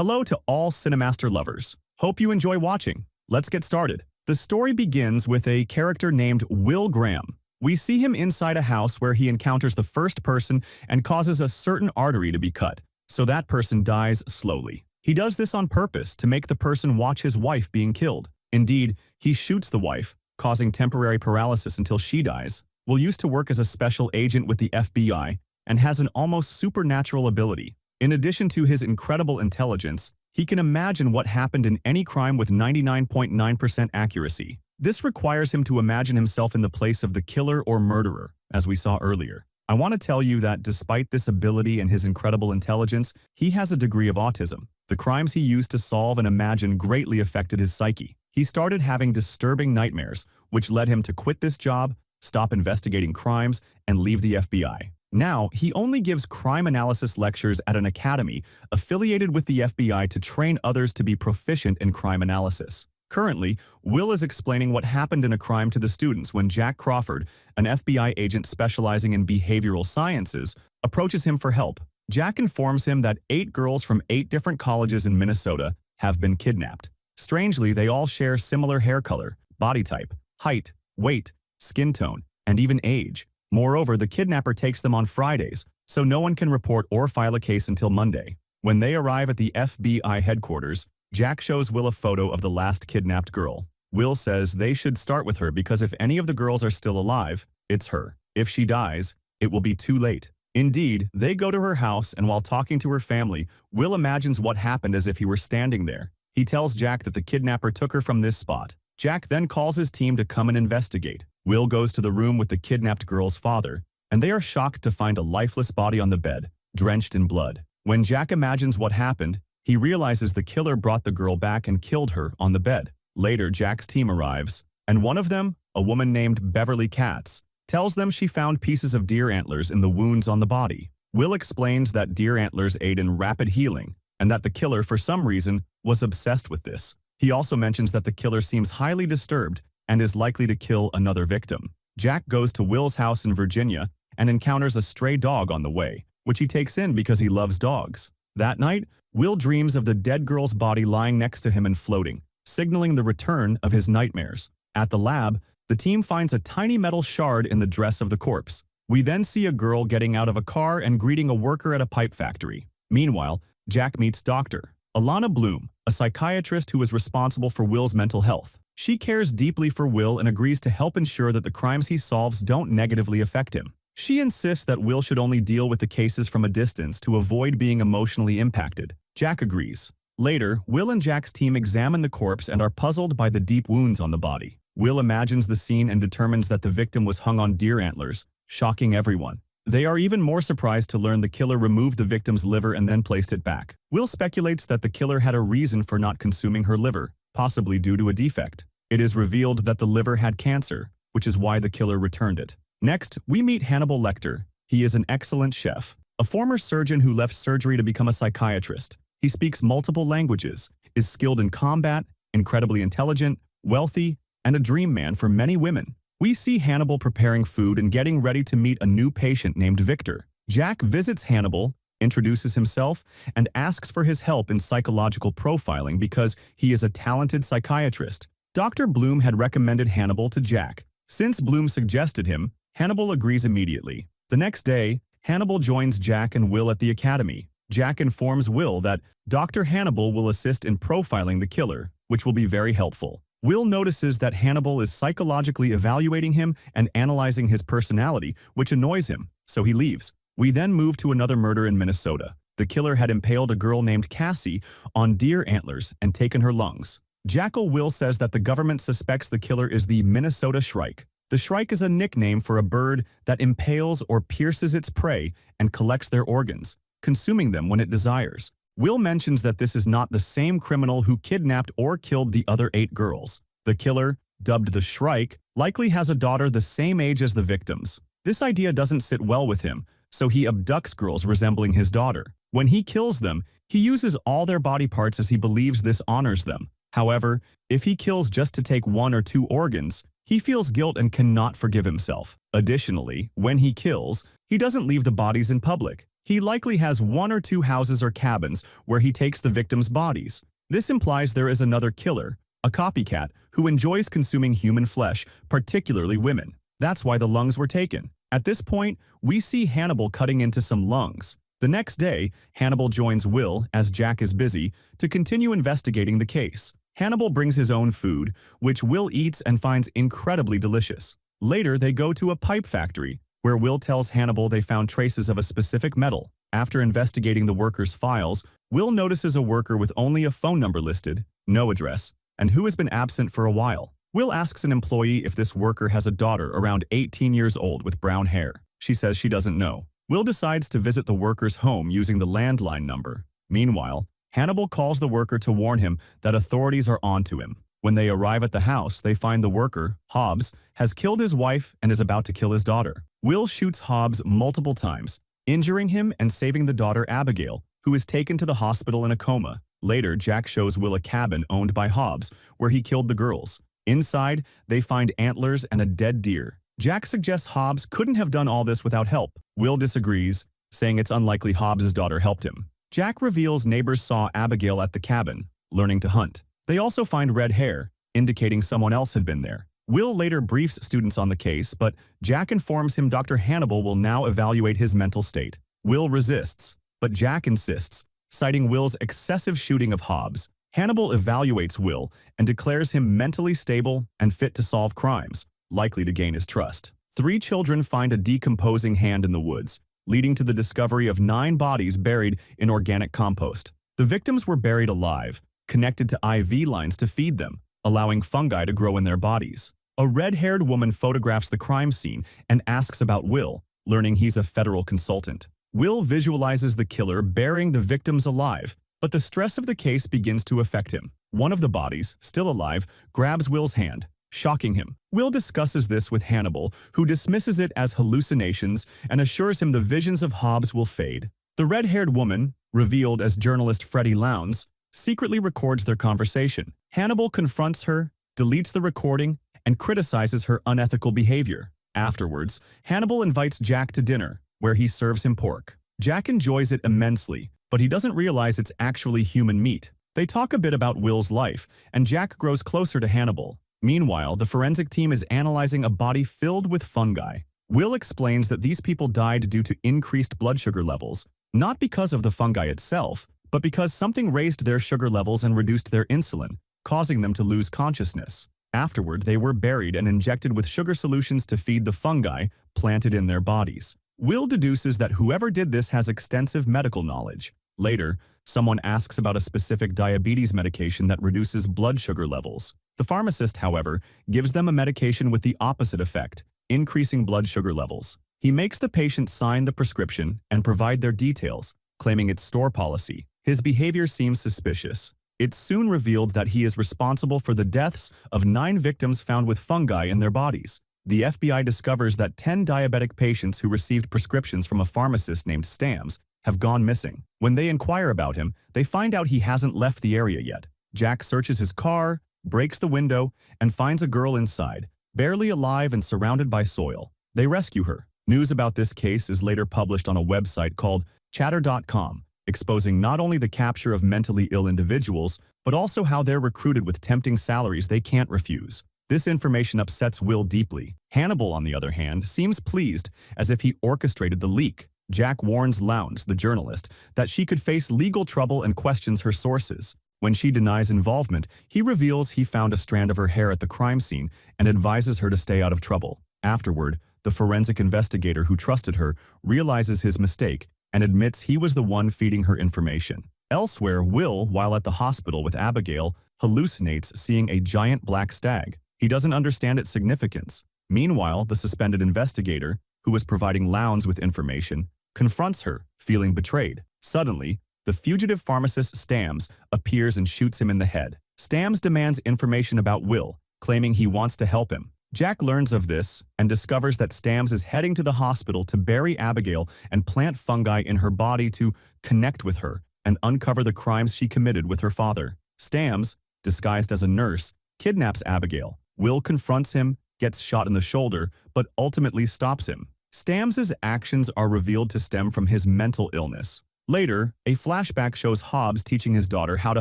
Hello to all CENIMASTER lovers. Hope you enjoy watching. Let's get started. The story begins with a character named Will Graham. We see him inside a house where he encounters the first person and causes a certain artery to be cut, so that person dies slowly. He does this on purpose to make the person watch his wife being killed. Indeed, he shoots the wife, causing temporary paralysis until she dies. Will used to work as a special agent with the FBI and has an almost supernatural ability. In addition to his incredible intelligence, he can imagine what happened in any crime with 99.9% accuracy. This requires him to imagine himself in the place of the killer or murderer, as we saw earlier. I want to tell you that despite this ability and his incredible intelligence, he has a degree of autism. The crimes he used to solve and imagine greatly affected his psyche. He started having disturbing nightmares, which led him to quit this job, stop investigating crimes, and leave the FBI. Now, he only gives crime analysis lectures at an academy affiliated with the FBI to train others to be proficient in crime analysis. Currently, Will is explaining what happened in a crime to the students when Jack Crawford, an FBI agent specializing in behavioral sciences, approaches him for help. Jack informs him that 8 girls from 8 different colleges in Minnesota have been kidnapped. Strangely, they all share similar hair color, body type, height, weight, skin tone, and even age. Moreover, the kidnapper takes them on Fridays, so no one can report or file a case until Monday. When they arrive at the FBI headquarters, Jack shows Will a photo of the last kidnapped girl. Will says they should start with her because if any of the girls are still alive, it's her. If she dies, it will be too late. Indeed, they go to her house, and while talking to her family, Will imagines what happened as if he were standing there. He tells Jack that the kidnapper took her from this spot. Jack then calls his team to come and investigate. Will goes to the room with the kidnapped girl's father, and they are shocked to find a lifeless body on the bed, drenched in blood. When Jack imagines what happened, he realizes the killer brought the girl back and killed her on the bed. Later, Jack's team arrives, and one of them, a woman named Beverly Katz, tells them she found pieces of deer antlers in the wounds on the body. Will explains that deer antlers aid in rapid healing, and that the killer, for some reason, was obsessed with this. He also mentions that the killer seems highly disturbed and is likely to kill another victim. Jack goes to Will's house in Virginia and encounters a stray dog on the way, which he takes in because he loves dogs. That night, Will dreams of the dead girl's body lying next to him and floating, signaling the return of his nightmares. At the lab, the team finds a tiny metal shard in the dress of the corpse. We then see a girl getting out of a car and greeting a worker at a pipe factory. Meanwhile, Jack meets Dr. Alana Bloom, a psychiatrist who is responsible for Will's mental health. She cares deeply for Will and agrees to help ensure that the crimes he solves don't negatively affect him. She insists that Will should only deal with the cases from a distance to avoid being emotionally impacted. Jack agrees. Later, Will and Jack's team examine the corpse and are puzzled by the deep wounds on the body. Will imagines the scene and determines that the victim was hung on deer antlers, shocking everyone. They are even more surprised to learn the killer removed the victim's liver and then placed it back. Will speculates that the killer had a reason for not consuming her liver, possibly due to a defect. It is revealed that the liver had cancer, which is why the killer returned it. Next, we meet Hannibal Lecter. He is an excellent chef, a former surgeon who left surgery to become a psychiatrist. He speaks multiple languages, is skilled in combat, incredibly intelligent, wealthy, and a dream man for many women. We see Hannibal preparing food and getting ready to meet a new patient named Victor. Jack visits Hannibal, introduces himself, and asks for his help in psychological profiling because he is a talented psychiatrist. Dr. Bloom had recommended Hannibal to Jack. Since Bloom suggested him, Hannibal agrees immediately. The next day, Hannibal joins Jack and Will at the academy. Jack informs Will that Dr. Hannibal will assist in profiling the killer, which will be very helpful. Will notices that Hannibal is psychologically evaluating him and analyzing his personality, which annoys him, so he leaves. We then move to another murder in Minnesota. The killer had impaled a girl named Cassie on deer antlers and taken her lungs. Jackal Will says that the government suspects the killer is the Minnesota Shrike. The shrike is a nickname for a bird that impales or pierces its prey and collects their organs, consuming them when it desires. Will mentions that this is not the same criminal who kidnapped or killed the other 8 girls. The killer, dubbed the Shrike, likely has a daughter the same age as the victims. This idea doesn't sit well with him, so he abducts girls resembling his daughter. When he kills them, he uses all their body parts as he believes this honors them. However, if he kills just to take 1 or 2 organs, he feels guilt and cannot forgive himself. Additionally, when he kills, he doesn't leave the bodies in public. He likely has 1 or 2 houses or cabins where he takes the victims' bodies. This implies there is another killer, a copycat, who enjoys consuming human flesh, particularly women. That's why the lungs were taken. At this point, we see Hannibal cutting into some lungs. The next day, Hannibal joins Will, as Jack is busy, to continue investigating the case. Hannibal brings his own food, which Will eats and finds incredibly delicious. Later, they go to a pipe factory, where Will tells Hannibal they found traces of a specific metal. After investigating the workers' files, Will notices a worker with only a phone number listed, no address, and who has been absent for a while. Will asks an employee if this worker has a daughter around 18 years old with brown hair. She says she doesn't know. Will decides to visit the worker's home using the landline number. Meanwhile, Hannibal calls the worker to warn him that authorities are onto him. When they arrive at the house, they find the worker, Hobbs, has killed his wife and is about to kill his daughter. Will shoots Hobbs multiple times, injuring him and saving the daughter Abigail, who is taken to the hospital in a coma. Later, Jack shows Will a cabin owned by Hobbs, where he killed the girls. Inside, they find antlers and a dead deer. Jack suggests Hobbs couldn't have done all this without help. Will disagrees, saying it's unlikely Hobbs' daughter helped him. Jack reveals neighbors saw Abigail at the cabin, learning to hunt. They also find red hair, indicating someone else had been there. Will later briefs students on the case, but Jack informs him Dr. Hannibal will now evaluate his mental state. Will resists, but Jack insists, citing Will's excessive shooting of Hobbs. Hannibal evaluates Will and declares him mentally stable and fit to solve crimes, likely to gain his trust. 3 children find a decomposing hand in the woods, leading to the discovery of 9 bodies buried in organic compost. The victims were buried alive, connected to IV lines to feed them, allowing fungi to grow in their bodies. A red-haired woman photographs the crime scene and asks about Will, learning he's a federal consultant. Will visualizes the killer burying the victims alive, but the stress of the case begins to affect him. One of the bodies, still alive, grabs Will's hand, shocking him. Will discusses this with Hannibal, who dismisses it as hallucinations and assures him the visions of Hobbs will fade. The red-haired woman, revealed as journalist Freddie Lowndes, secretly records their conversation. Hannibal confronts her, deletes the recording, and criticizes her unethical behavior. Afterwards, Hannibal invites Jack to dinner, where he serves him pork. Jack enjoys it immensely, but he doesn't realize it's actually human meat. They talk a bit about Will's life, and Jack grows closer to Hannibal. Meanwhile, the forensic team is analyzing a body filled with fungi. Will explains that these people died due to increased blood sugar levels, not because of the fungi itself, but because something raised their sugar levels and reduced their insulin, causing them to lose consciousness. Afterward, they were buried and injected with sugar solutions to feed the fungi planted in their bodies. Will deduces that whoever did this has extensive medical knowledge. Later, someone asks about a specific diabetes medication that reduces blood sugar levels. The pharmacist, however, gives them a medication with the opposite effect, increasing blood sugar levels. He makes the patient sign the prescription and provide their details, claiming it's store policy. His behavior seems suspicious. It's soon revealed that he is responsible for the deaths of 9 victims found with fungi in their bodies. The FBI discovers that 10 diabetic patients who received prescriptions from a pharmacist named Stams have gone missing. When they inquire about him, they find out he hasn't left the area yet. Jack searches his car, breaks the window, and finds a girl inside, barely alive and surrounded by soil. They rescue her. News about this case is later published on a website called chatter.com, exposing not only the capture of mentally ill individuals, but also how they're recruited with tempting salaries they can't refuse. This information upsets Will deeply. Hannibal, on the other hand, seems pleased, as if he orchestrated the leak. Jack warns Lowndes, the journalist, that she could face legal trouble and questions her sources. When she denies involvement, he reveals he found a strand of her hair at the crime scene and advises her to stay out of trouble. Afterward, the forensic investigator who trusted her realizes his mistake and admits he was the one feeding her information. Elsewhere, Will, while at the hospital with Abigail, hallucinates seeing a giant black stag. He doesn't understand its significance. Meanwhile, the suspended investigator, who was providing Lowndes with information, confronts her, feeling betrayed. Suddenly, the fugitive pharmacist Stams appears and shoots him in the head. Stams demands information about Will, claiming he wants to help him. Jack learns of this and discovers that Stams is heading to the hospital to bury Abigail and plant fungi in her body to connect with her and uncover the crimes she committed with her father. Stams, disguised as a nurse, kidnaps Abigail. Will confronts him, gets shot in the shoulder, but ultimately stops him. Stams's actions are revealed to stem from his mental illness. Later, a flashback shows Hobbs teaching his daughter how to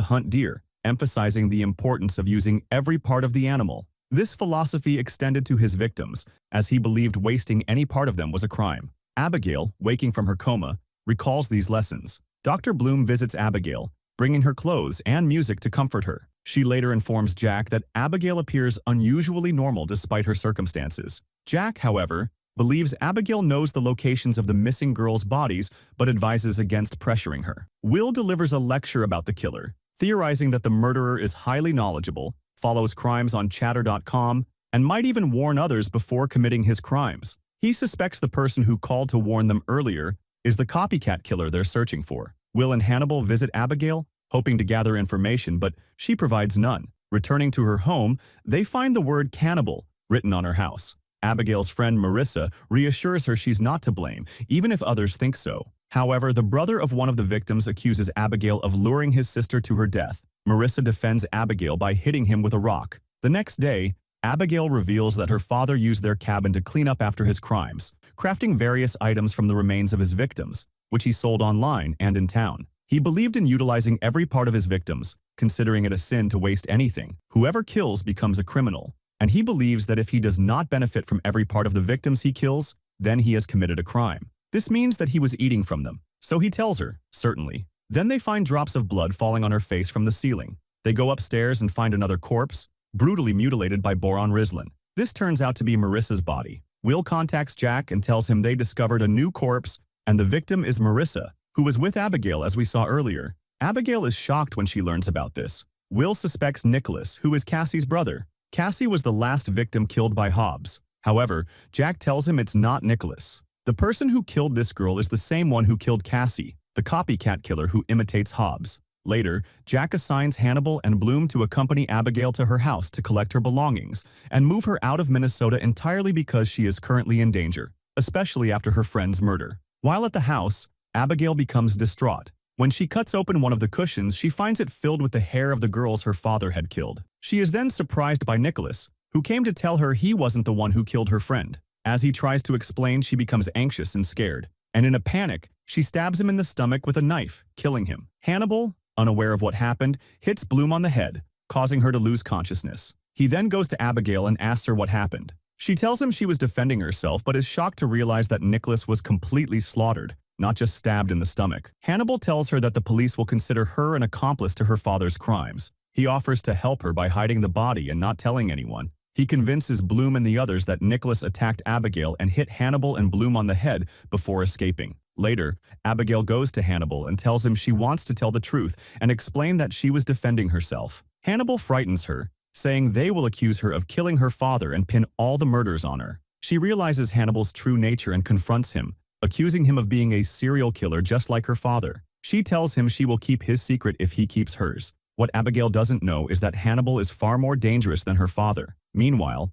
hunt deer, emphasizing the importance of using every part of the animal. This philosophy extended to his victims, as he believed wasting any part of them was a crime. Abigail, waking from her coma, recalls these lessons. Dr. Bloom visits Abigail, bringing her clothes and music to comfort her. She later informs Jack that Abigail appears unusually normal despite her circumstances. Jack, however, believes Abigail knows the locations of the missing girls' bodies but advises against pressuring her. Will delivers a lecture about the killer, theorizing that the murderer is highly knowledgeable, follows crimes on chatter.com, and might even warn others before committing his crimes. He suspects the person who called to warn them earlier is the copycat killer they're searching for. Will and Hannibal visit Abigail, hoping to gather information, but she provides none. Returning to her home, they find the word cannibal written on her house. Abigail's friend Marissa reassures her she's not to blame, even if others think so. However, the brother of one of the victims accuses Abigail of luring his sister to her death. Marissa defends Abigail by hitting him with a rock. The next day, Abigail reveals that her father used their cabin to clean up after his crimes, crafting various items from the remains of his victims, which he sold online and in town. He believed in utilizing every part of his victims, considering it a sin to waste anything. Whoever kills becomes a criminal, and he believes that if he does not benefit from every part of the victims he kills, then he has committed a crime. This means that he was eating from them, so he tells her, certainly. Then they find drops of blood falling on her face from the ceiling. They go upstairs and find another corpse, brutally mutilated by Boron Rislin. This turns out to be Marissa's body. Will contacts Jack and tells him they discovered a new corpse, and the victim is Marissa, who was with Abigail as we saw earlier. Abigail is shocked when she learns about this. Will suspects Nicholas, who is Cassie's brother. Cassie was the last victim killed by Hobbs. However, Jack tells him it's not Nicholas. The person who killed this girl is the same one who killed Cassie, the copycat killer who imitates Hobbs. Later, Jack assigns Hannibal and Bloom to accompany Abigail to her house to collect her belongings and move her out of Minnesota entirely because she is currently in danger, especially after her friend's murder. While at the house, Abigail becomes distraught. When she cuts open one of the cushions, she finds it filled with the hair of the girls her father had killed. She is then surprised by Nicholas, who came to tell her he wasn't the one who killed her friend. As he tries to explain, she becomes anxious and scared, and in a panic, she stabs him in the stomach with a knife, killing him. Hannibal, unaware of what happened, hits Bloom on the head, causing her to lose consciousness. He then goes to Abigail and asks her what happened. She tells him she was defending herself but is shocked to realize that Nicholas was completely slaughtered, not just stabbed in the stomach. Hannibal tells her that the police will consider her an accomplice to her father's crimes. He offers to help her by hiding the body and not telling anyone. He convinces Bloom and the others that Nicholas attacked Abigail and hit Hannibal and Bloom on the head before escaping. Later, Abigail goes to Hannibal and tells him she wants to tell the truth and explain that she was defending herself. Hannibal frightens her, saying they will accuse her of killing her father and pin all the murders on her. She realizes Hannibal's true nature and confronts him, accusing him of being a serial killer just like her father. She tells him she will keep his secret if he keeps hers. What Abigail doesn't know is that Hannibal is far more dangerous than her father. Meanwhile,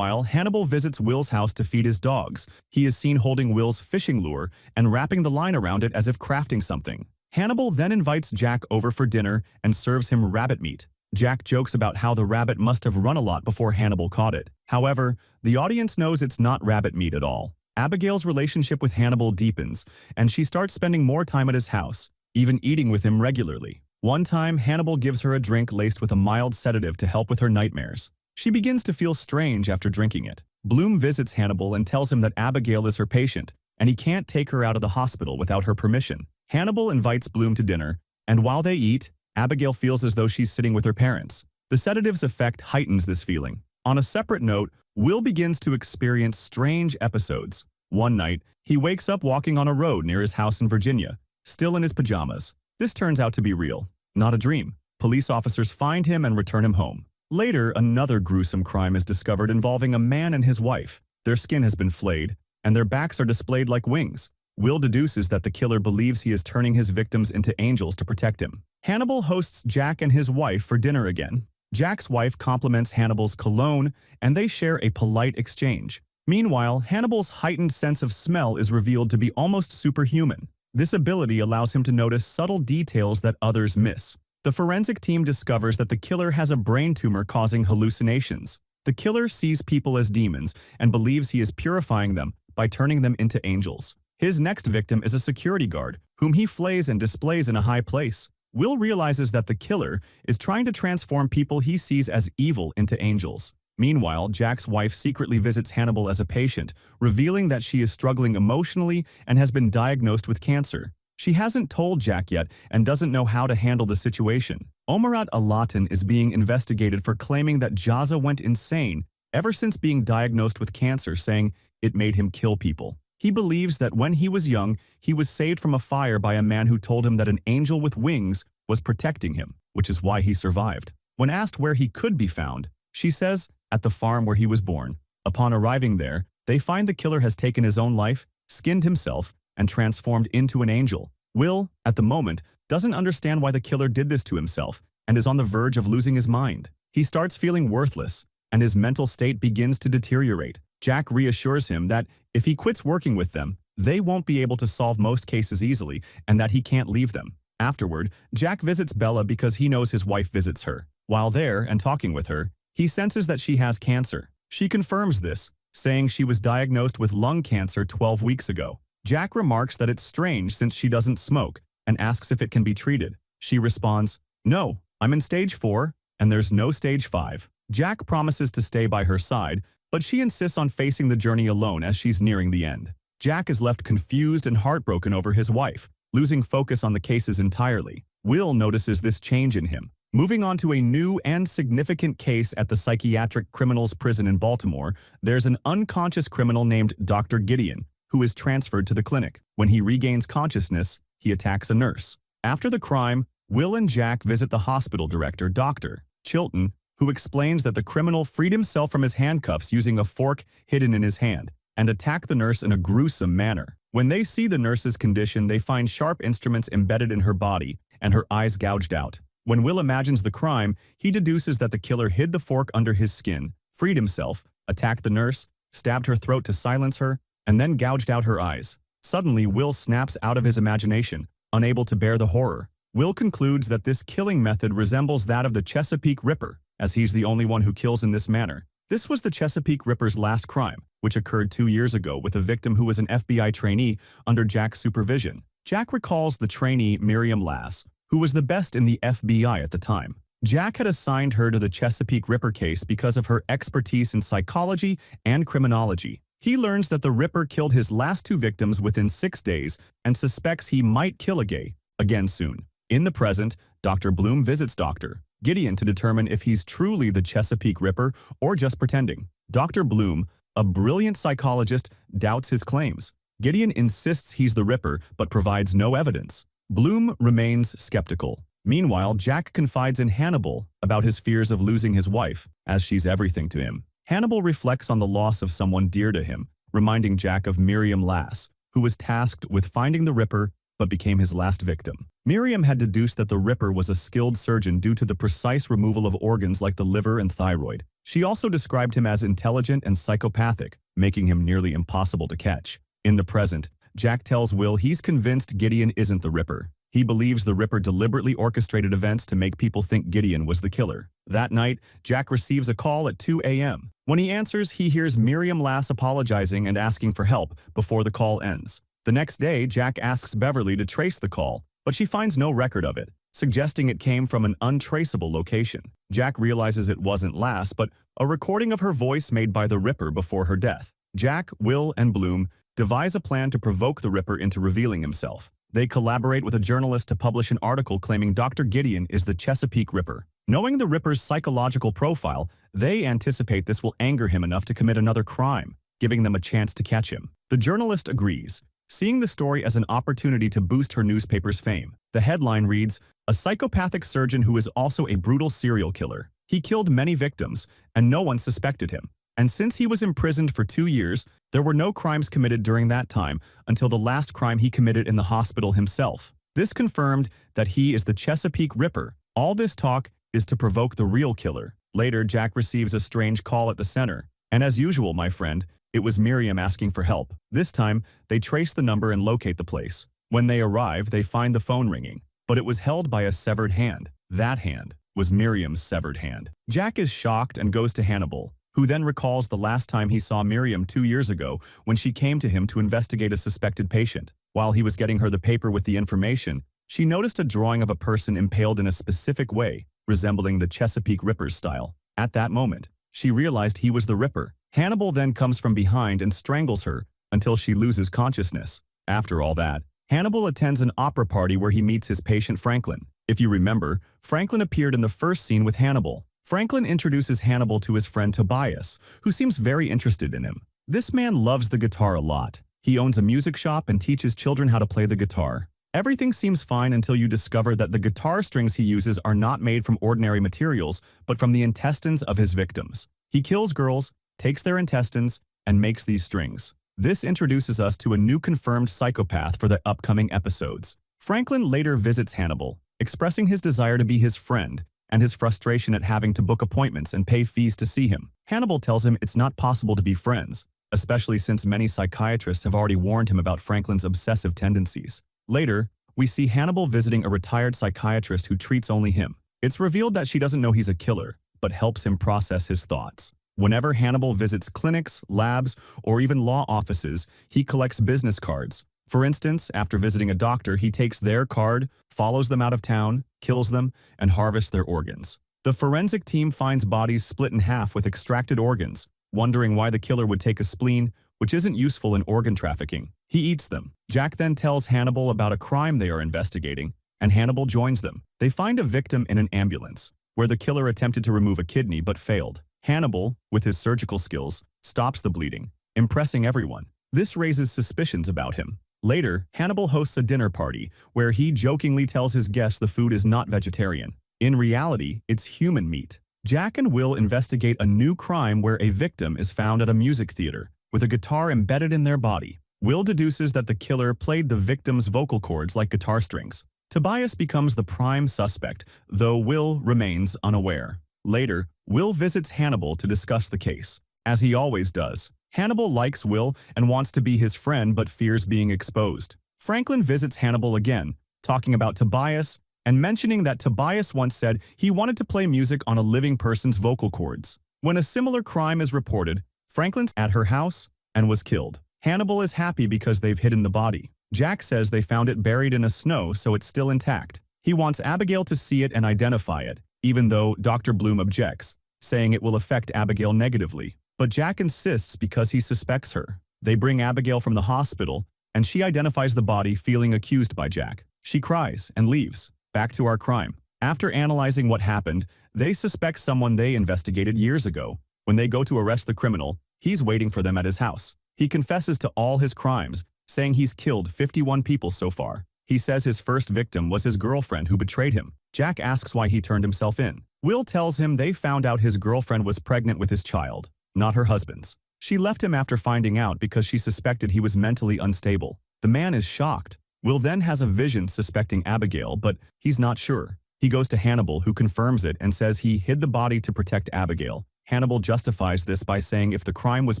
Hannibal visits Will's house to feed his dogs. He is seen holding Will's fishing lure and wrapping the line around it as if crafting something. Hannibal then invites Jack over for dinner and serves him rabbit meat. Jack jokes about how the rabbit must have run a lot before Hannibal caught it. However, the audience knows it's not rabbit meat at all. Abigail's relationship with Hannibal deepens, and she starts spending more time at his house, even eating with him regularly. One time, Hannibal gives her a drink laced with a mild sedative to help with her nightmares. She begins to feel strange after drinking it. Bloom visits Hannibal and tells him that Abigail is her patient, and he can't take her out of the hospital without her permission. Hannibal invites Bloom to dinner, and while they eat, Abigail feels as though she's sitting with her parents. The sedative's effect heightens this feeling. On a separate note, Will begins to experience strange episodes. One night, he wakes up walking on a road near his house in Virginia, still in his pajamas. This turns out to be real, not a dream. Police officers find him and return him home. Later, another gruesome crime is discovered involving a man and his wife. Their skin has been flayed, and their backs are displayed like wings. Will deduces that the killer believes he is turning his victims into angels to protect him. Hannibal hosts Jack and his wife for dinner again. Jack's wife compliments Hannibal's cologne, and they share a polite exchange. Meanwhile, Hannibal's heightened sense of smell is revealed to be almost superhuman. This ability allows him to notice subtle details that others miss. The forensic team discovers that the killer has a brain tumor causing hallucinations. The killer sees people as demons and believes he is purifying them by turning them into angels. His next victim is a security guard, whom he flays and displays in a high place. Will realizes that the killer is trying to transform people he sees as evil into angels. Meanwhile, Jack's wife secretly visits Hannibal as a patient, revealing that she is struggling emotionally and has been diagnosed with cancer. She hasn't told Jack yet and doesn't know how to handle the situation. Omarat Alatin is being investigated for claiming that Jaza went insane ever since being diagnosed with cancer, saying it made him kill people. He believes that when he was young, he was saved from a fire by a man who told him that an angel with wings was protecting him, which is why he survived. When asked where he could be found, she says, at the farm where he was born. Upon arriving there, they find the killer has taken his own life, skinned himself, and transformed into an angel. Will, at the moment, doesn't understand why the killer did this to himself and is on the verge of losing his mind. He starts feeling worthless, and his mental state begins to deteriorate. Jack reassures him that if he quits working with them, they won't be able to solve most cases easily and that he can't leave them. Afterward, Jack visits Bella because he knows his wife visits her. While there and talking with her, he senses that she has cancer. She confirms this, saying she was diagnosed with lung cancer 12 weeks ago. Jack remarks that it's strange since she doesn't smoke and asks if it can be treated. She responds, "No, I'm in stage 4 and there's no stage 5. Jack promises to stay by her side, but she insists on facing the journey alone as she's nearing the end. Jack is left confused and heartbroken over his wife, losing focus on the cases entirely. Will notices this change in him. Moving on to a new and significant case at the psychiatric criminals prison in Baltimore, there's an unconscious criminal named Dr. Gideon, who is transferred to the clinic. When he regains consciousness, he attacks a nurse. After the crime, Will and Jack visit the hospital director, Dr. Chilton, who explains that the criminal freed himself from his handcuffs using a fork hidden in his hand and attacked the nurse in a gruesome manner. When they see the nurse's condition, they find sharp instruments embedded in her body and her eyes gouged out. When Will imagines the crime, he deduces that the killer hid the fork under his skin, freed himself, attacked the nurse, stabbed her throat to silence her, and then gouged out her eyes. Suddenly, Will snaps out of his imagination, unable to bear the horror. Will concludes that this killing method resembles that of the Chesapeake Ripper, as he's the only one who kills in this manner. This was the Chesapeake Ripper's last crime, which occurred 2 years ago with a victim who was an FBI trainee under Jack's supervision. Jack recalls the trainee Miriam Lass, who was the best in the FBI at the time. Jack had assigned her to the Chesapeake Ripper case because of her expertise in psychology and criminology. He learns that the Ripper killed his last 2 victims within 6 days and suspects he might kill again soon. In the present, Dr. Bloom visits Dr. Gideon to determine if he's truly the Chesapeake Ripper or just pretending. Dr. Bloom, a brilliant psychologist, doubts his claims. Gideon insists he's the Ripper but provides no evidence. Bloom remains skeptical. Meanwhile, Jack confides in Hannibal about his fears of losing his wife, as she's everything to him. Hannibal reflects on the loss of someone dear to him, reminding Jack of Miriam Lass, who was tasked with finding the Ripper but became his last victim. Miriam had deduced that the Ripper was a skilled surgeon due to the precise removal of organs like the liver and thyroid. She also described him as intelligent and psychopathic, making him nearly impossible to catch. In the present, Jack tells Will he's convinced Gideon isn't the Ripper. He believes the Ripper deliberately orchestrated events to make people think Gideon was the killer. That night, Jack receives a call at 2 a.m. When he answers, he hears Miriam Lass apologizing and asking for help before the call ends. The next day, Jack asks Beverly to trace the call, but she finds no record of it, suggesting it came from an untraceable location. Jack realizes it wasn't Lass, but a recording of her voice made by the Ripper before her death. Jack, Will, and Bloom devise a plan to provoke the Ripper into revealing himself. They collaborate with a journalist to publish an article claiming Dr. Gideon is the Chesapeake Ripper. Knowing the Ripper's psychological profile, they anticipate this will anger him enough to commit another crime, giving them a chance to catch him. The journalist agrees, seeing the story as an opportunity to boost her newspaper's fame. The headline reads, "A psychopathic surgeon who is also a brutal serial killer. He killed many victims, and no one suspected him. And since he was imprisoned for 2 years, there were no crimes committed during that time until the last crime he committed in the hospital himself. This confirmed that he is the Chesapeake Ripper. All this talk is to provoke the real killer." Later, Jack receives a strange call at the center. And as usual, my friend, it was Miriam asking for help. This time, they trace the number and locate the place. When they arrive, they find the phone ringing, but it was held by a severed hand. That hand was Miriam's severed hand. Jack is shocked and goes to Hannibal, who then recalls the last time he saw Miriam 2 years ago when she came to him to investigate a suspected patient. While he was getting her the paper with the information, she noticed a drawing of a person impaled in a specific way, resembling the Chesapeake Ripper's style. At that moment, she realized he was the Ripper. Hannibal then comes from behind and strangles her until she loses consciousness. After all that, Hannibal attends an opera party where he meets his patient Franklin. If you remember, Franklin appeared in the first scene with Hannibal. Franklin introduces Hannibal to his friend Tobias, who seems very interested in him. This man loves the guitar a lot. He owns a music shop and teaches children how to play the guitar. Everything seems fine until you discover that the guitar strings he uses are not made from ordinary materials, but from the intestines of his victims. He kills girls, takes their intestines, and makes these strings. This introduces us to a new confirmed psychopath for the upcoming episodes. Franklin later visits Hannibal, expressing his desire to be his friend and his frustration at having to book appointments and pay fees to see him. Hannibal tells him it's not possible to be friends, especially since many psychiatrists have already warned him about Franklin's obsessive tendencies. Later, we see Hannibal visiting a retired psychiatrist who treats only him. It's revealed that she doesn't know he's a killer, but helps him process his thoughts. Whenever Hannibal visits clinics, labs, or even law offices, he collects business cards. For instance, after visiting a doctor, he takes their card, follows them out of town, kills them, and harvests their organs. The forensic team finds bodies split in half with extracted organs, wondering why the killer would take a spleen, which isn't useful in organ trafficking. He eats them. Jack then tells Hannibal about a crime they are investigating, and Hannibal joins them. They find a victim in an ambulance, where the killer attempted to remove a kidney but failed. Hannibal, with his surgical skills, stops the bleeding, impressing everyone. This raises suspicions about him. Later, Hannibal hosts a dinner party where he jokingly tells his guests the food is not vegetarian. In reality, it's human meat. Jack and Will investigate a new crime where a victim is found at a music theater with a guitar embedded in their body. Will deduces that the killer played the victim's vocal cords like guitar strings. Tobias becomes the prime suspect, though Will remains unaware. Later, Will visits Hannibal to discuss the case. As he always does, Hannibal likes Will and wants to be his friend but fears being exposed. Franklin visits Hannibal again, talking about Tobias and mentioning that Tobias once said he wanted to play music on a living person's vocal cords. When a similar crime is reported, Franklin's at her house and was killed. Hannibal is happy because they've hidden the body. Jack says they found it buried in a snow so it's still intact. He wants Abigail to see it and identify it, even though Dr. Bloom objects, saying it will affect Abigail negatively. But Jack insists because he suspects her. They bring Abigail from the hospital, and she identifies the body, feeling accused by Jack. She cries and leaves. Back to our crime. After analyzing what happened, they suspect someone they investigated years ago. When they go to arrest the criminal, he's waiting for them at his house. He confesses to all his crimes, saying he's killed 51 people so far. He says his first victim was his girlfriend who betrayed him. Jack asks why he turned himself in. Will tells him they found out his girlfriend was pregnant with his child, not her husband's. She left him after finding out because she suspected he was mentally unstable. The man is shocked. Will then has a vision suspecting Abigail, but he's not sure. He goes to Hannibal, who confirms it and says he hid the body to protect Abigail. Hannibal justifies this by saying if the crime was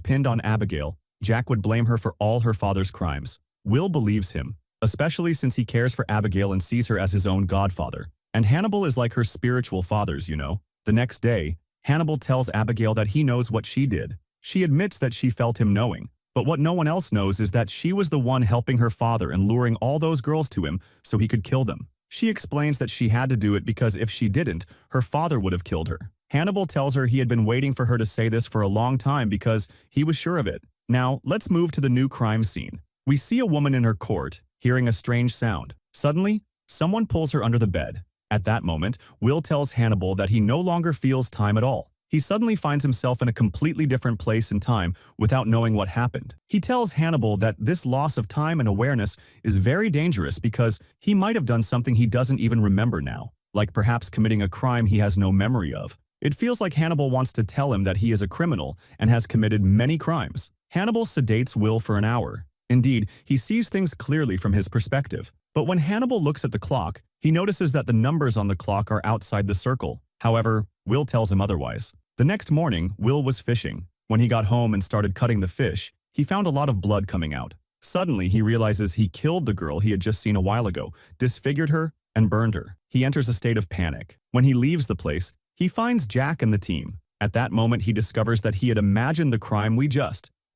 pinned on Abigail, Jack would blame her for all her father's crimes. Will believes him, especially since he cares for Abigail and sees her as his own godfather. And Hannibal is like her spiritual fathers, you know. The next day, Hannibal tells Abigail that he knows what she did. She admits that she felt him knowing. But what no one else knows is that she was the one helping her father and luring all those girls to him so he could kill them. She explains that she had to do it because if she didn't, her father would have killed her. Hannibal tells her he had been waiting for her to say this for a long time because he was sure of it. Now, let's move to the new crime scene. We see a woman in her court, hearing a strange sound. Suddenly, someone pulls her under the bed. At that moment, Will tells Hannibal that he no longer feels time at all. He suddenly finds himself in a completely different place and time without knowing what happened. He tells Hannibal that this loss of time and awareness is very dangerous because he might have done something he doesn't even remember now, like perhaps committing a crime he has no memory of. It feels like Hannibal wants to tell him that he is a criminal and has committed many crimes. Hannibal sedates Will for an hour. Indeed, he sees things clearly from his perspective. But when Hannibal looks at the clock, he notices that the numbers on the clock are outside the circle. However, Will tells him otherwise. The next morning, Will was fishing. When he got home and started cutting the fish, he found a lot of blood coming out. Suddenly, he realizes he killed the girl he had just seen a while ago, disfigured her, and burned her. He enters a state of panic. When he leaves the place, he finds Jack and the team. At that moment, he discovers that he had imagined the crime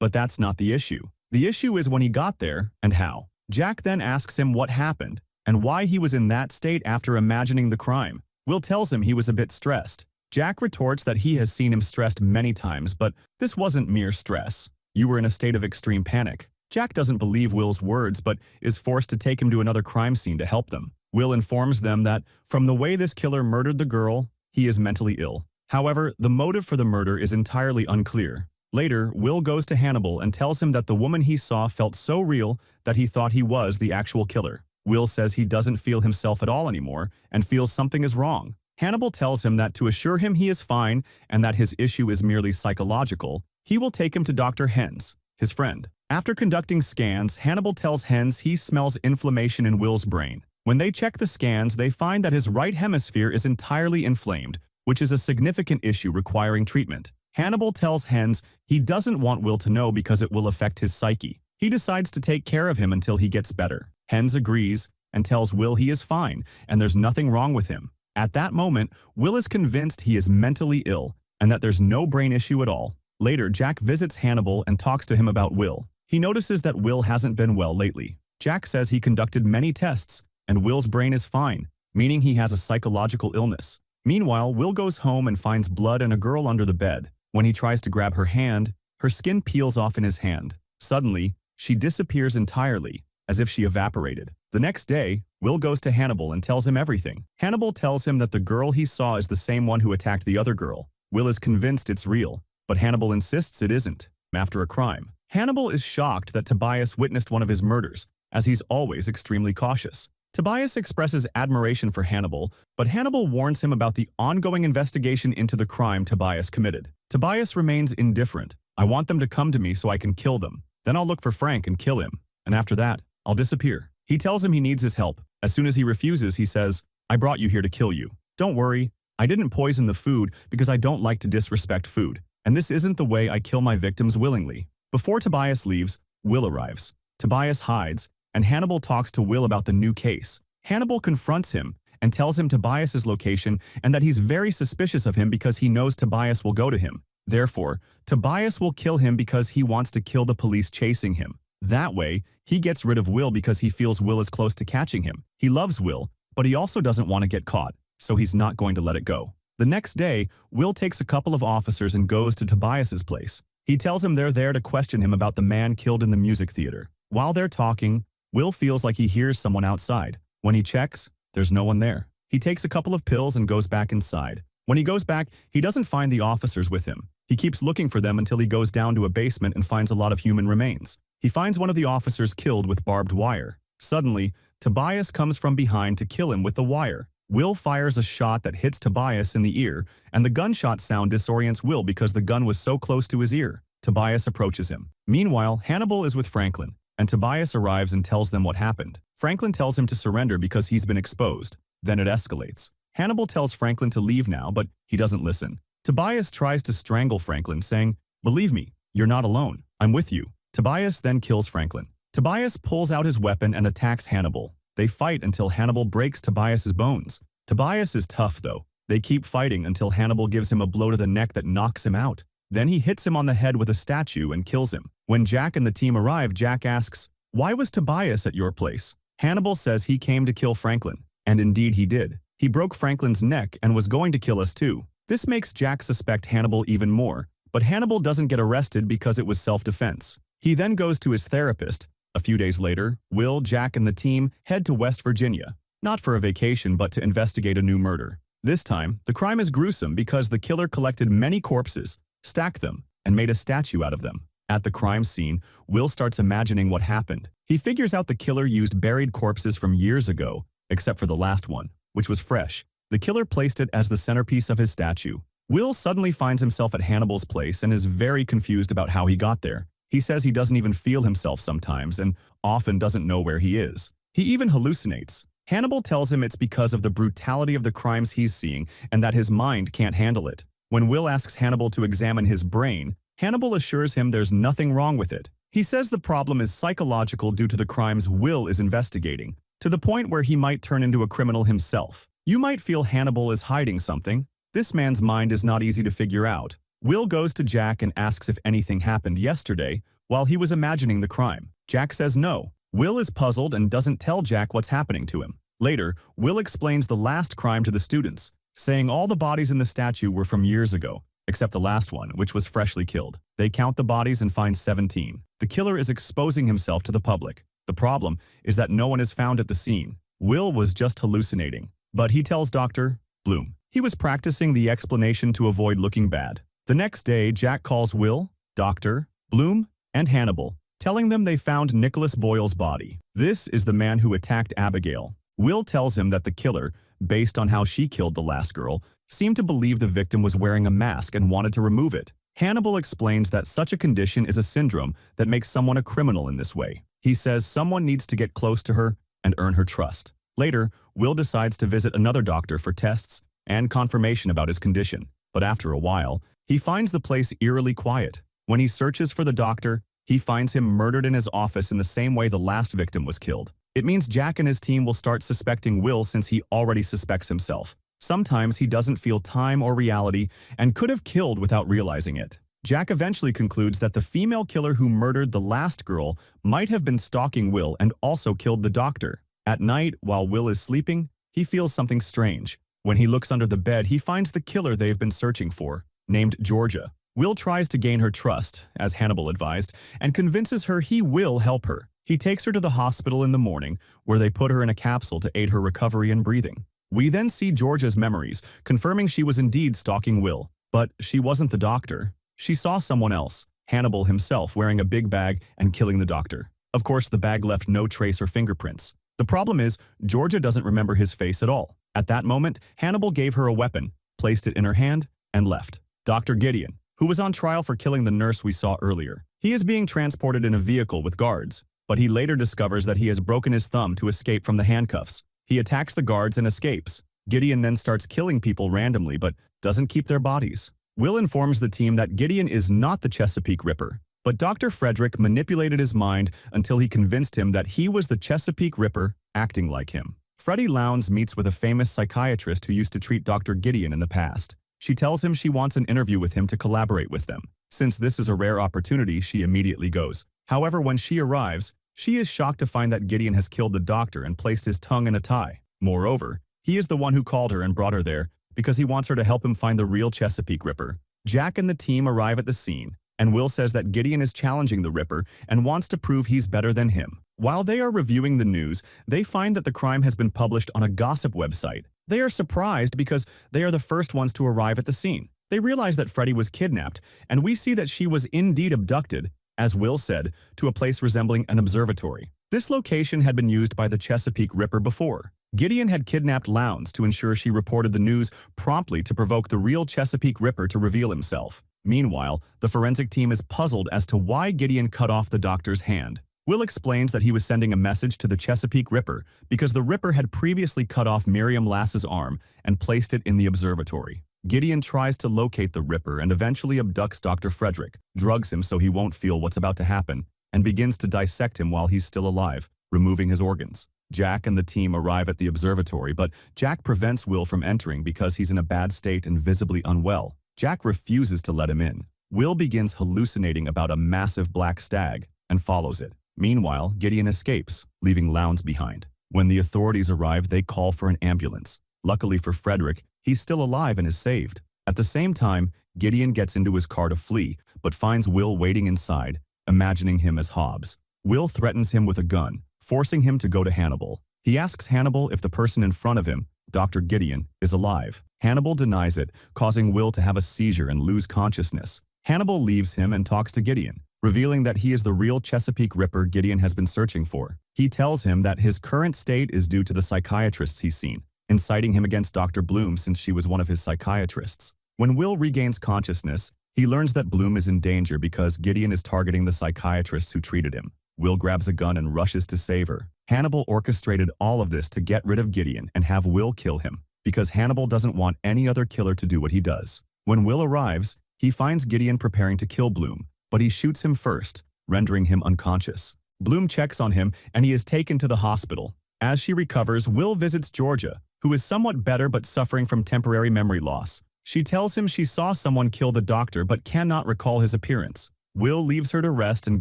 but that's not the issue. The issue is when he got there and how. Jack then asks him what happened and why he was in that state after imagining the crime. Will tells him he was a bit stressed. Jack retorts that he has seen him stressed many times, but this wasn't mere stress. You were in a state of extreme panic. Jack doesn't believe Will's words, but is forced to take him to another crime scene to help them. Will informs them that, from the way this killer murdered the girl, he is mentally ill. However, the motive for the murder is entirely unclear. Later, Will goes to Hannibal and tells him that the woman he saw felt so real that he thought he was the actual killer. Will says he doesn't feel himself at all anymore and feels something is wrong. Hannibal tells him that to assure him he is fine and that his issue is merely psychological, he will take him to Dr. Hens, his friend. After conducting scans, Hannibal tells Hens he smells inflammation in Will's brain. When they check the scans, they find that his right hemisphere is entirely inflamed, which is a significant issue requiring treatment. Hannibal tells Hens he doesn't want Will to know because it will affect his psyche. He decides to take care of him until he gets better. Hens agrees and tells Will he is fine and there's nothing wrong with him. At that moment, Will is convinced he is mentally ill and that there's no brain issue at all. Later, Jack visits Hannibal and talks to him about Will. He notices that Will hasn't been well lately. Jack says he conducted many tests and Will's brain is fine, meaning he has a psychological illness. Meanwhile, Will goes home and finds blood and a girl under the bed. When he tries to grab her hand, her skin peels off in his hand. Suddenly, she disappears entirely, as if she evaporated. The next day, Will goes to Hannibal and tells him everything. Hannibal tells him that the girl he saw is the same one who attacked the other girl. Will is convinced it's real, but Hannibal insists it isn't. After a crime, Hannibal is shocked that Tobias witnessed one of his murders, as he's always extremely cautious. Tobias expresses admiration for Hannibal, but Hannibal warns him about the ongoing investigation into the crime Tobias committed. Tobias remains indifferent. I want them to come to me so I can kill them. Then I'll look for Frank and kill him. And after that, I'll disappear. He tells him he needs his help. As soon as he refuses, he says, I brought you here to kill you. Don't worry, I didn't poison the food because I don't like to disrespect food. And this isn't the way I kill my victims willingly. Before Tobias leaves, Will arrives. Tobias hides, and Hannibal talks to Will about the new case. Hannibal confronts him and tells him Tobias's location and that he's very suspicious of him because he knows Tobias will go to him. Therefore, Tobias will kill him because he wants to kill the police chasing him. That way, he gets rid of Will because he feels Will is close to catching him. He loves Will, but he also doesn't want to get caught, so he's not going to let it go. The next day, Will takes a couple of officers and goes to Tobias's place. He tells him they're there to question him about the man killed in the music theater. While they're talking, Will feels like he hears someone outside. When he checks, there's no one there. He takes a couple of pills and goes back inside. When he goes back, he doesn't find the officers with him. He keeps looking for them until he goes down to a basement and finds a lot of human remains. He finds one of the officers killed with barbed wire. Suddenly, Tobias comes from behind to kill him with the wire. Will fires a shot that hits Tobias in the ear, and the gunshot sound disorients Will because the gun was so close to his ear. Tobias approaches him. Meanwhile, Hannibal is with Franklin, and Tobias arrives and tells them what happened. Franklin tells him to surrender because he's been exposed. Then it escalates. Hannibal tells Franklin to leave now, but he doesn't listen. Tobias tries to strangle Franklin, saying, "Believe me, you're not alone. I'm with you." Tobias then kills Franklin. Tobias pulls out his weapon and attacks Hannibal. They fight until Hannibal breaks Tobias's bones. Tobias is tough, though. They keep fighting until Hannibal gives him a blow to the neck that knocks him out. Then he hits him on the head with a statue and kills him. When Jack and the team arrive, Jack asks, "Why was Tobias at your place?" Hannibal says he came to kill Franklin, and indeed he did. He broke Franklin's neck and was going to kill us too. This makes Jack suspect Hannibal even more, but Hannibal doesn't get arrested because it was self-defense. He then goes to his therapist. A few days later, Will, Jack, and the team head to West Virginia, not for a vacation but to investigate a new murder. This time, the crime is gruesome because the killer collected many corpses, stacked them, and made a statue out of them. At the crime scene, Will starts imagining what happened. He figures out the killer used buried corpses from years ago, except for the last one, which was fresh. The killer placed it as the centerpiece of his statue. Will suddenly finds himself at Hannibal's place and is very confused about how he got there. He says he doesn't even feel himself sometimes and often doesn't know where he is. He even hallucinates. Hannibal tells him it's because of the brutality of the crimes he's seeing and that his mind can't handle it. When Will asks Hannibal to examine his brain, Hannibal assures him there's nothing wrong with it. He says the problem is psychological due to the crimes Will is investigating, to the point where he might turn into a criminal himself. You might feel Hannibal is hiding something. This man's mind is not easy to figure out. Will goes to Jack and asks if anything happened yesterday while he was imagining the crime. Jack says no. Will is puzzled and doesn't tell Jack what's happening to him. Later, Will explains the last crime to the students, saying all the bodies in the statue were from years ago, except the last one, which was freshly killed. They count the bodies and find 17. The killer is exposing himself to the public. The problem is that no one is found at the scene. Will was just hallucinating, but he tells Dr. Bloom he was practicing the explanation to avoid looking bad. The next day, Jack calls Will, Dr. Bloom, and Hannibal, telling them they found Nicholas Boyle's body. This is the man who attacked Abigail. Will tells him that the killer, based on how she killed the last girl, seemed to believe the victim was wearing a mask and wanted to remove it. Hannibal explains that such a condition is a syndrome that makes someone a criminal in this way. He says someone needs to get close to her and earn her trust. Later, Will decides to visit another doctor for tests and confirmation about his condition. But after a while, he finds the place eerily quiet. When he searches for the doctor, he finds him murdered in his office in the same way the last victim was killed. It means Jack and his team will start suspecting Will since he already suspects himself. Sometimes he doesn't feel time or reality and could have killed without realizing it. Jack eventually concludes that the female killer who murdered the last girl might have been stalking Will and also killed the doctor. At night, while Will is sleeping, he feels something strange. When he looks under the bed, he finds the killer they've been searching for, named Georgia. Will tries to gain her trust, as Hannibal advised, and convinces her he will help her. He takes her to the hospital in the morning, where they put her in a capsule to aid her recovery and breathing. We then see Georgia's memories, confirming she was indeed stalking Will. But she wasn't the doctor. She saw someone else, Hannibal himself, wearing a big bag and killing the doctor. Of course, the bag left no trace or fingerprints. The problem is, Georgia doesn't remember his face at all. At that moment, Hannibal gave her a weapon, placed it in her hand, and left. Dr. Gideon, who was on trial for killing the nurse we saw earlier. He is being transported in a vehicle with guards, but he later discovers that he has broken his thumb to escape from the handcuffs. He attacks the guards and escapes. Gideon then starts killing people randomly but doesn't keep their bodies. Will informs the team that Gideon is not the Chesapeake Ripper, but Dr. Frederick manipulated his mind until he convinced him that he was the Chesapeake Ripper acting like him. Freddie Lowndes meets with a famous psychiatrist who used to treat Dr. Gideon in the past. She tells him she wants an interview with him to collaborate with them. Since this is a rare opportunity, she immediately goes. However, when she arrives, she is shocked to find that Gideon has killed the doctor and placed his tongue in a tie. Moreover, he is the one who called her and brought her there because he wants her to help him find the real Chesapeake Ripper. Jack and the team arrive at the scene, and Will says that Gideon is challenging the Ripper and wants to prove he's better than him. While they are reviewing the news, they find that the crime has been published on a gossip website. They are surprised because they are the first ones to arrive at the scene. They realize that Freddie was kidnapped, and we see that she was indeed abducted, as Will said, to a place resembling an observatory. This location had been used by the Chesapeake Ripper before. Gideon had kidnapped Lowndes to ensure she reported the news promptly to provoke the real Chesapeake Ripper to reveal himself. Meanwhile, the forensic team is puzzled as to why Gideon cut off the doctor's hand. Will explains that he was sending a message to the Chesapeake Ripper because the Ripper had previously cut off Miriam Lass's arm and placed it in the observatory. Gideon tries to locate the Ripper and eventually abducts Dr. Frederick, drugs him so he won't feel what's about to happen, and begins to dissect him while he's still alive, removing his organs. Jack and the team arrive at the observatory, but Jack prevents Will from entering because he's in a bad state and visibly unwell. Jack refuses to let him in. Will begins hallucinating about a massive black stag and follows it. Meanwhile, Gideon escapes, leaving Lowndes behind. When the authorities arrive, they call for an ambulance. Luckily for Frederick, he's still alive and is saved. At the same time, Gideon gets into his car to flee, but finds Will waiting inside, imagining him as Hobbs. Will threatens him with a gun, forcing him to go to Hannibal. He asks Hannibal if the person in front of him, Dr. Gideon, is alive. Hannibal denies it, causing Will to have a seizure and lose consciousness. Hannibal leaves him and talks to Gideon, revealing that he is the real Chesapeake Ripper Gideon has been searching for. He tells him that his current state is due to the psychiatrists he's seen, inciting him against Dr. Bloom since she was one of his psychiatrists. When Will regains consciousness, he learns that Bloom is in danger because Gideon is targeting the psychiatrists who treated him. Will grabs a gun and rushes to save her. Hannibal orchestrated all of this to get rid of Gideon and have Will kill him, because Hannibal doesn't want any other killer to do what he does. When Will arrives, he finds Gideon preparing to kill Bloom, but he shoots him first, rendering him unconscious. Bloom checks on him and he is taken to the hospital. As she recovers, Will visits Georgia, who is somewhat better but suffering from temporary memory loss. She tells him she saw someone kill the doctor but cannot recall his appearance. Will leaves her to rest and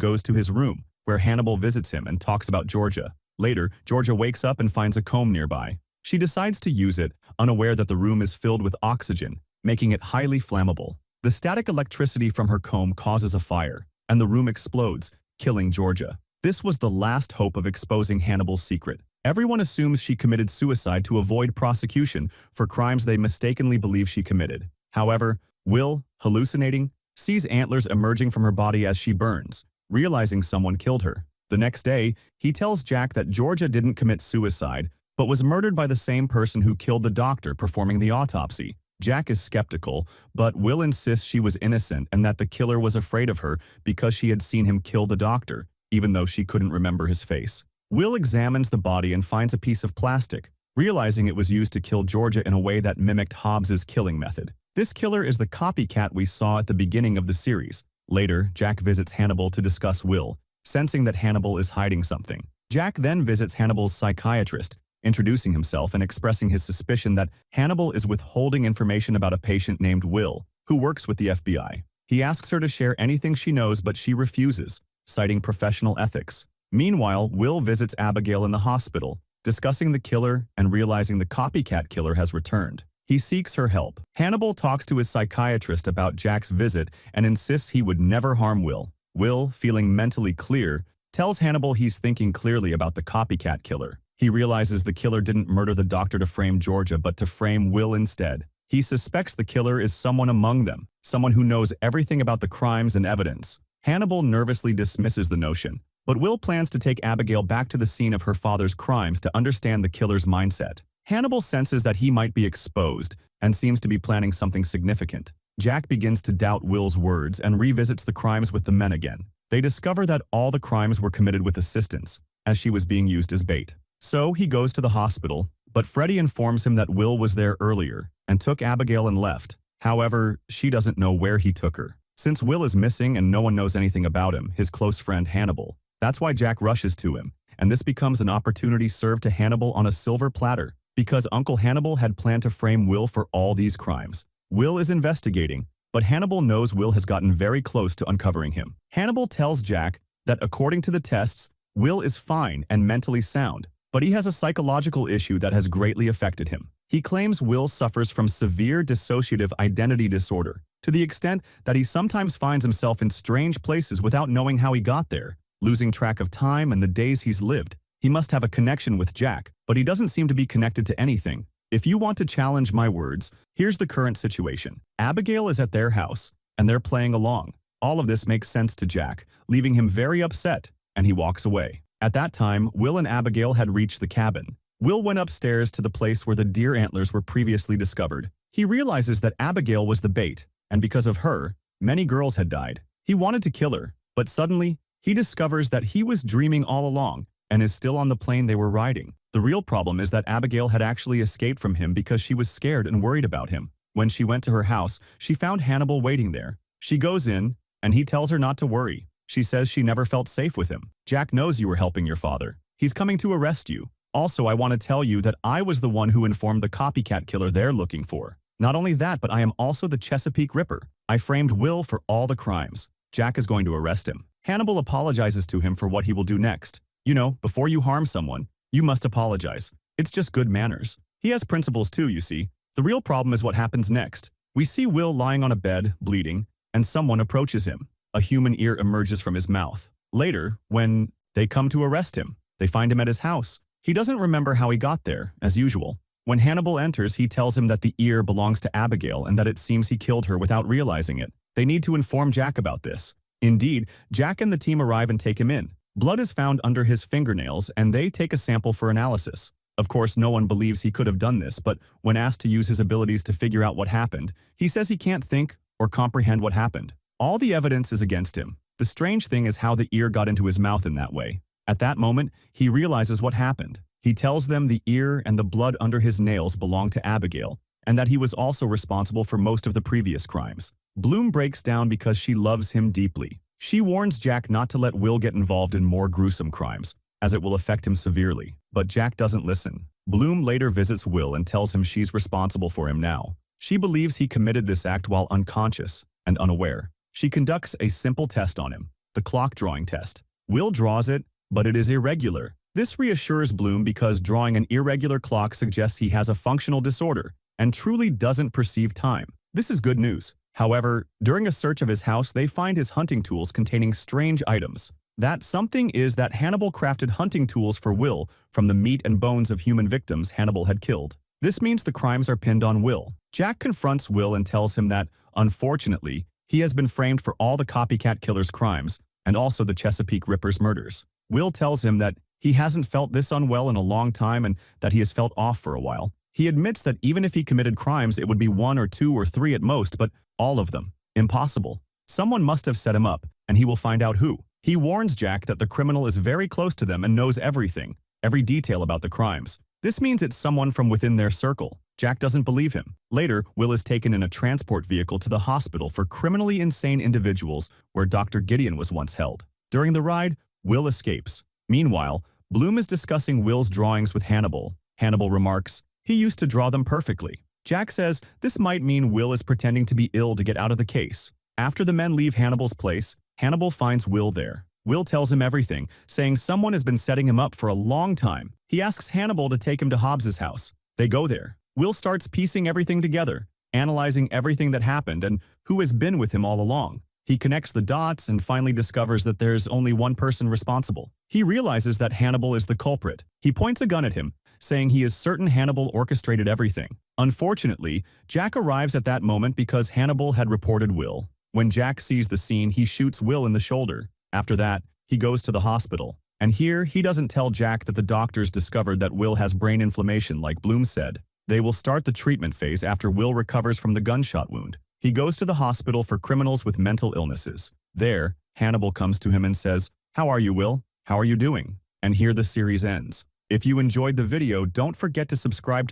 goes to his room, where Hannibal visits him and talks about Georgia. Later, Georgia wakes up and finds a comb nearby. She decides to use it, unaware that the room is filled with oxygen, making it highly flammable. The static electricity from her comb causes a fire, and the room explodes, killing Georgia. This was the last hope of exposing Hannibal's secret. Everyone assumes she committed suicide to avoid prosecution for crimes they mistakenly believe she committed. However, Will, hallucinating, sees antlers emerging from her body as she burns, realizing someone killed her. The next day, he tells Jack that Georgia didn't commit suicide, but was murdered by the same person who killed the doctor performing the autopsy. Jack is skeptical, but Will insists she was innocent and that the killer was afraid of her because she had seen him kill the doctor, even though she couldn't remember his face. Will examines the body and finds a piece of plastic, realizing it was used to kill Georgia in a way that mimicked Hobbs's killing method. This killer is the copycat we saw at the beginning of the series. Later, Jack visits Hannibal to discuss Will, sensing that Hannibal is hiding something. Jack then visits Hannibal's psychiatrist, introducing himself and expressing his suspicion that Hannibal is withholding information about a patient named Will, who works with the FBI. He asks her to share anything she knows, but she refuses, citing professional ethics. Meanwhile, Will visits Abigail in the hospital, discussing the killer and realizing the copycat killer has returned. He seeks her help. Hannibal talks to his psychiatrist about Jack's visit and insists he would never harm Will. Will, feeling mentally clear, tells Hannibal he's thinking clearly about the copycat killer. He realizes the killer didn't murder the doctor to frame Georgia, but to frame Will instead. He suspects the killer is someone among them, someone who knows everything about the crimes and evidence. Hannibal nervously dismisses the notion, but Will plans to take Abigail back to the scene of her father's crimes to understand the killer's mindset. Hannibal senses that he might be exposed and seems to be planning something significant. Jack begins to doubt Will's words and revisits the crimes with the men again. They discover that all the crimes were committed with assistance, as she was being used as bait. So he goes to the hospital, but Freddie informs him that Will was there earlier and took Abigail and left. However, she doesn't know where he took her. Since Will is missing and no one knows anything about him, his close friend Hannibal, that's why Jack rushes to him, and this becomes an opportunity served to Hannibal on a silver platter. Because Uncle Hannibal had planned to frame Will for all these crimes. Will is investigating, but Hannibal knows Will has gotten very close to uncovering him. Hannibal tells Jack that according to the tests, Will is fine and mentally sound, but he has a psychological issue that has greatly affected him. He claims Will suffers from severe dissociative identity disorder, to the extent that he sometimes finds himself in strange places without knowing how he got there, losing track of time and the days he's lived. He must have a connection with Jack, but he doesn't seem to be connected to anything. If you want to challenge my words, here's the current situation. Abigail is at their house, and they're playing along. All of this makes sense to Jack, leaving him very upset, and he walks away. At that time, Will and Abigail had reached the cabin. Will went upstairs to the place where the deer antlers were previously discovered. He realizes that Abigail was the bait, and because of her, many girls had died. He wanted to kill her, but suddenly, he discovers that he was dreaming all along, and is still on the plane they were riding. The real problem is that Abigail had actually escaped from him because she was scared and worried about him. When she went to her house, she found Hannibal waiting there. She goes in, and he tells her not to worry. She says she never felt safe with him. Jack knows you were helping your father. He's coming to arrest you. Also, I want to tell you that I was the one who informed the copycat killer they're looking for. Not only that, but I am also the Chesapeake Ripper. I framed Will for all the crimes. Jack is going to arrest him. Hannibal apologizes to him for what he will do next. You know, before you harm someone, you must apologize. It's just good manners. He has principles too, you see. The real problem is what happens next. We see Will lying on a bed, bleeding, and someone approaches him. A human ear emerges from his mouth. Later, when they come to arrest him, they find him at his house. He doesn't remember how he got there, as usual. When Hannibal enters, he tells him that the ear belongs to Abigail and that it seems he killed her without realizing it. They need to inform Jack about this. Indeed, Jack and the team arrive and take him in. Blood is found under his fingernails, and they take a sample for analysis. Of course, no one believes he could have done this, but when asked to use his abilities to figure out what happened, he says he can't think or comprehend what happened. All the evidence is against him. The strange thing is how the ear got into his mouth in that way. At that moment, he realizes what happened. He tells them the ear and the blood under his nails belong to Abigail, and that he was also responsible for most of the previous crimes. Bloom breaks down because she loves him deeply. She warns Jack not to let Will get involved in more gruesome crimes, as it will affect him severely. But Jack doesn't listen. Bloom later visits Will and tells him she's responsible for him now. She believes he committed this act while unconscious and unaware. She conducts a simple test on him, the clock drawing test. Will draws it, but it is irregular. This reassures Bloom because drawing an irregular clock suggests he has a functional disorder and truly doesn't perceive time. This is good news. However, during a search of his house, they find his hunting tools containing strange items. That something is that Hannibal crafted hunting tools for Will from the meat and bones of human victims Hannibal had killed. This means the crimes are pinned on Will. Jack confronts Will and tells him that, unfortunately, he has been framed for all the copycat killer's crimes and also the Chesapeake Ripper's murders. Will tells him that he hasn't felt this unwell in a long time and that he has felt off for a while. He admits that even if he committed crimes, it would be 1 or 2 or 3 at most, but all of them. Impossible. Someone must have set him up, and he will find out who. He warns Jack that the criminal is very close to them and knows everything, every detail about the crimes. This means it's someone from within their circle. Jack doesn't believe him. Later, Will is taken in a transport vehicle to the hospital for criminally insane individuals where Dr. Gideon was once held. During the ride, Will escapes. Meanwhile, Bloom is discussing Will's drawings with Hannibal. Hannibal remarks, "He used to draw them perfectly." Jack says this might mean Will is pretending to be ill to get out of the case. After the men leave Hannibal's place, Hannibal finds Will there. Will tells him everything, saying someone has been setting him up for a long time. He asks Hannibal to take him to Hobbs's house. They go there. Will starts piecing everything together, analyzing everything that happened and who has been with him all along. He connects the dots and finally discovers that there's only one person responsible. He realizes that Hannibal is the culprit. He points a gun at him, saying he is certain Hannibal orchestrated everything. Unfortunately, Jack arrives at that moment because Hannibal had reported Will. When Jack sees the scene, he shoots Will in the shoulder. After that, he goes to the hospital. And here, he doesn't tell Jack that the doctors discovered that Will has brain inflammation like Bloom said. They will start the treatment phase after Will recovers from the gunshot wound. He goes to the hospital for criminals with mental illnesses. There, Hannibal comes to him and says, "How are you, Will? How are you doing?" And here the series ends. If you enjoyed the video, don't forget to subscribe to